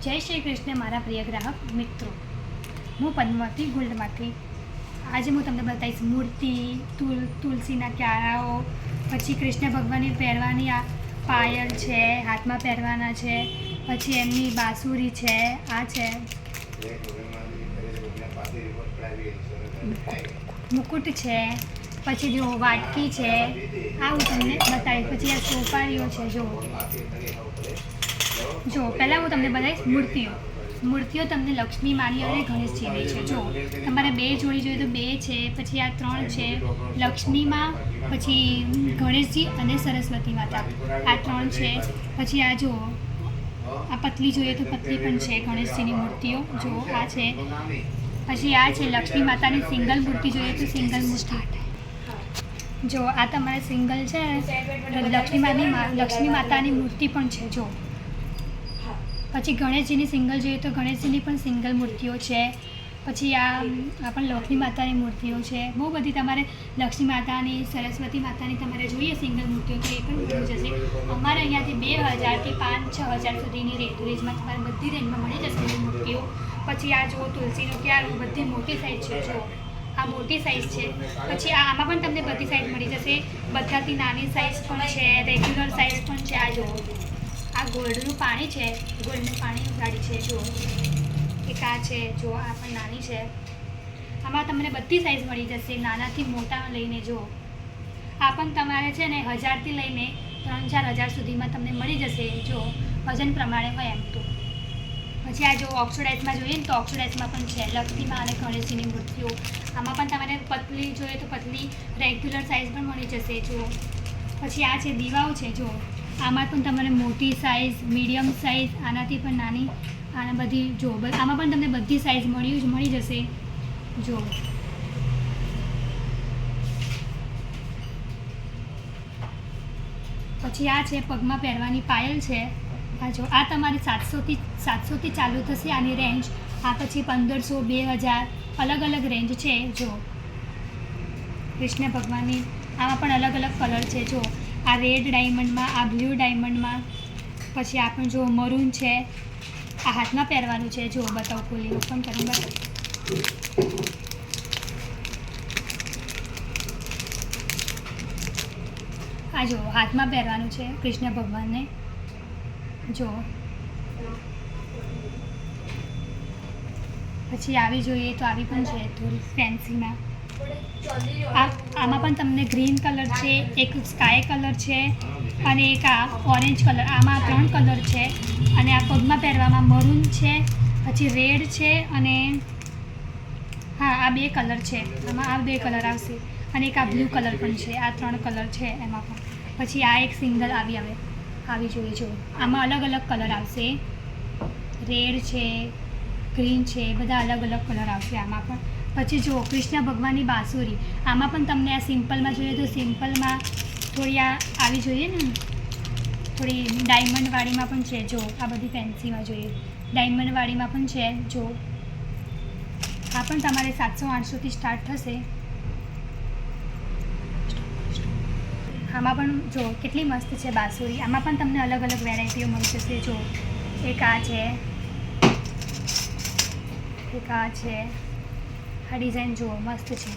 જય શ્રી કૃષ્ણ મારા પ્રિય ગ્રાહક મિત્રો, હું પદ્માવતી ગોલ્ડમાંથી આજે હું તમને બતાવીશ મૂર્તિ, તુલસીના ક્યારાઓ, પછી કૃષ્ણ ભગવાનની પહેરવાની આ પાયલ છે, હાથમાં પહેરવાના છે, પછી એમની બાંસુરી છે, આ છે મુકુટ છે, પછી જો વાટકી છે, આ હું તમને બતાવીશ. પછી આ સોપારીઓ છે. જો પહેલાં હું તમને બતાવીશ મૂર્તિઓ તમને લક્ષ્મી માની અને ગણેશજીની છે. જો તમારે બે જોડી જોઈએ તો બે છે, પછી આ ત્રણ છે લક્ષ્મીમાં, પછી ગણેશજી અને સરસ્વતી માતા આ ત્રણ છે. પછી આ જો આ પતલી જોઈએ તો પતલી પણ છે ગણેશજીની મૂર્તિઓ. જો આ છે, પછી આ છે લક્ષ્મી માતાની સિંગલ મૂર્તિ જોઈએ તો સિંગલ મૂર્તિ. જો આ તમારે સિંગલ છે, લક્ષ્મી માતાની મૂર્તિ પણ છે. જો પછી ગણેશજીની સિંગલ જોઈએ તો ગણેશજીની પણ સિંગલ મૂર્તિઓ છે. પછી આ પણ લક્ષ્મી માતાની મૂર્તિઓ છે. બહુ બધી તમારે લક્ષ્મી માતાની, સરસ્વતી માતાની તમારે જોઈએ સિંગલ મૂર્તિઓ તો એ પણ મળી જશે. અમારે અહીંયાથી 2000થી 5-6 હજાર સુધીની રેન્જમાં તમારે બધી રેન્જમાં મળી જશે એ મૂર્તિઓ. પછી આ જુઓ તુલસીનો ક્યારો, બધી મોટી સાઇઝ છે. જો આ મોટી સાઇઝ છે. પછી આમાં પણ તમને બધી સાઇઝ મળી જશે. બધાથી નાની સાઇઝ પણ છે, રેગ્યુલર સાઇઝ પણ છે. આ જુઓ આ ગોલ્ડનું પાણી છે, ગોલ્ડનું પાણીની ગાડી છે. જો એક આ છે, જો આ પણ નાની છે. આમાં તમને બધી સાઇઝ મળી જશે, નાનાથી મોટા લઈને. જો આ પણ તમારે છે ને 1000થી લઈને 3-4 હજાર સુધીમાં તમને મળી જશે, જો વજન પ્રમાણે હોય એમ તો. પછી આ જો ઓક્સિડાઇઝમાં જોઈએ ને તો ઓક્સિડાઇઝમાં પણ છે લક્ષ્મીમાં અને ગણેશજીની મૂર્તિઓ. આમાં પણ તમારે પતલી જોઈએ તો પતલી, રેગ્યુલર સાઇઝ પણ મળી જશે. જો પછી આ છે દીવાઓ છે. જો આમાં પણ તમારે મોટી સાઇઝ, મીડિયમ સાઇઝ, આનાથી પણ નાની, આના બધી જો આમાં પણ તમને બધી સાઇઝ મળી જશે. જો પછી આ છે પગમાં પહેરવાની પાયલ છે. આ જો આ તમારી 700થી ચાલુ થશે આની રેન્જ. આ પછી 1500, 2000 અલગ અલગ રેન્જ છે. જો કૃષ્ણ ભગવાનની આમાં પણ અલગ અલગ કલર છે. જો આ રેડ ડાયમંડમાં, આ બ્લુ ડાયમંડમાં, પછી આ પણ જો મરૂન છે. આ હાથમાં પહેરવાનું છે. જો બતાવું, ખોલી ઓપન કરીને બતાવું. આ જો હાથમાં પહેરવાનું છે કૃષ્ણ ભગવાનને. જો પછી આવી જોઈએ તો આવી પણ છે થોડી ફેન્સીમાં. આમાં પણ તમને ગ્રીન કલર છે, એક સ્કાય કલર છે અને એક આ ઓરેન્જ કલર. આમાં 3 કલર છે. અને આ પગમાં પહેરવામાં મરૂન છે, પછી રેડ છે અને હા આ 2 કલર છે. આમાં આ 2 કલર આવશે અને એક આ બ્લુ કલર પણ છે. આ 3 કલર છે એમાં પણ. પછી આ એક સિંગલ આવી જોઈએ. જો આમાં અલગ અલગ કલર આવશે, રેડ છે, ગ્રીન છે, બધા અલગ અલગ કલર આવશે આમાં પણ. પછી જો કૃષ્ણ ભગવાનની બાંસુરી, આમાં પણ તમને આ સિમ્પલમાં જોઈએ તો સિમ્પલમાં થોડી આ આવી જોઈએ ને, થોડી ડાયમંડવાળીમાં પણ છે. જો આ બધી ફેન્સીમાં જોઈએ ડાયમંડવાળીમાં પણ છે. જો આ પણ તમારે 700-800થી સ્ટાર્ટ થશે. આમાં પણ જો કેટલી મસ્ત છે બાંસુરી. આમાં પણ તમને અલગ અલગ વેરાયટીઓ મળી જશે. જો એક આ છે, એક આ છે. આ ડિઝાઇન જુઓ મસ્ત છે.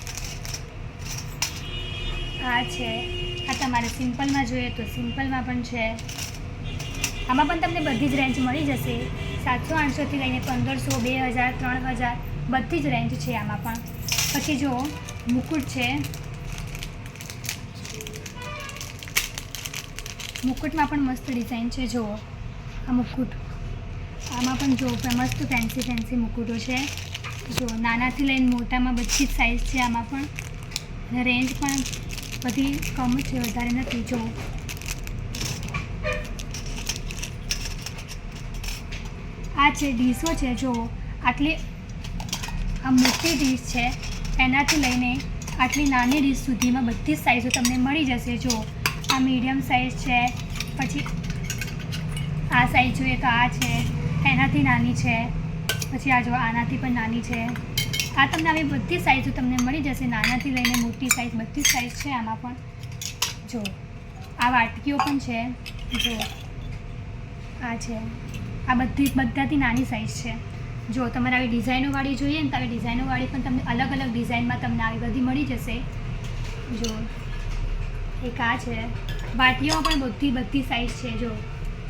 આ છે, આ તમારે સિમ્પલમાં જોઈએ તો સિમ્પલમાં પણ છે. આમાં પણ તમને બધી જ રેન્જ મળી જશે. 700-800થી લઈને 1500, 2000, 3000 બધી જ રેન્જ છે આમાં પણ. પછી જો મુકુટ છે. મુકુટમાં પણ મસ્ત ડિઝાઇન છે. જુઓ આ મુકુટ, આમાં પણ જો મસ્ત ફેન્સી મુકુટો છે. જો નાનાથી લઈને મોટામાં બધી જ સાઇઝ છે આમાં પણ. અને રેન્જ પણ બધી કમ છે, વધારે નથી. જો આ છે ડીશો છે. જો આટલી આ મોટી ડીશ છે, એનાથી લઈને આટલી નાની ડીશ સુધીમાં બધી જ સાઇઝો તમને મળી જશે. જો આ મીડિયમ સાઇઝ છે, પછી આ સાઇઝ જોઈએ તો આ છે, એનાથી નાની છે. પછી આ જો આનાથી પણ નાની છે. આ તમને આવી બધી સાઇઝો તમને મળી જશે, નાનાથી લઈને મોટી સાઇઝ બધી જ સાઇઝ છે આમાં પણ. જો આ વાટકીઓ પણ છે. જો આ છે, આ બધાથી નાની સાઇઝ છે. જો તમારે આવી ડિઝાઇનોવાળી જોઈએ ને તો આવી ડિઝાઇનોવાળી પણ તમને અલગ અલગ ડિઝાઇનમાં તમને આવી બધી મળી જશે. જો એક આ છે. વાટીઓમાં પણ બધી સાઇઝ છે. જો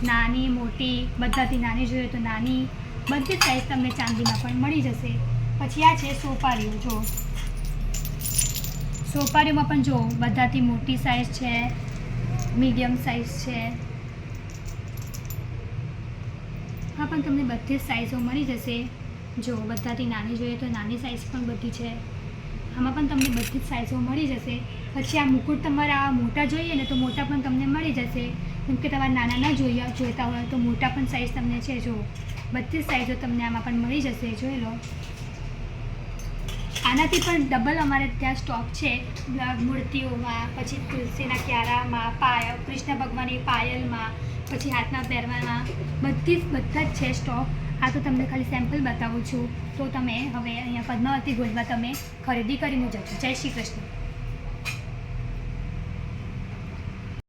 નાની મોટી બધાથી નાની જોઈએ તો નાની બધી જ સાઇઝ તમને ચાંદીમાં પણ મળી જશે. પછી આ છે સોપારીઓ. જો સોપારીઓમાં પણ જો બધાથી મોટી સાઇઝ છે, મીડિયમ સાઇઝ છે. હા પણ તમને બધી જ સાઇઝો મળી જશે. જો બધાથી નાની જોઈએ તો નાની સાઇઝ પણ બધી છે. આમાં પણ તમને બધી જ સાઇઝો મળી જશે. પછી આ મુકુટ તમારા મોટા જોઈએ ને તો મોટા પણ તમને મળી જશે. કેમ કે તમારે નાના ન જોઈતા હોય તો મોટા પણ સાઇઝ તમને છે. જો બધી જ સાઇઝો તમને આમાં પણ મળી જશે. જોઈ લો. આનાથી પણ ડબલ અમારે ત્યાં સ્ટોક છે મૂર્તિઓમાં, પછી તુલસીના ક્યારામાં, કૃષ્ણ ભગવાનની પાયલમાં, પછી હાથમાં પહેરવામાં બધા જ છે સ્ટોક. આ તો તમને ખાલી સેમ્પલ બતાવું છું. તો તમે હવે અહીંયા પદ્માવતી ગોલ્ડમાં તમે ખરીદી કરીને જજો. જય શ્રી કૃષ્ણ.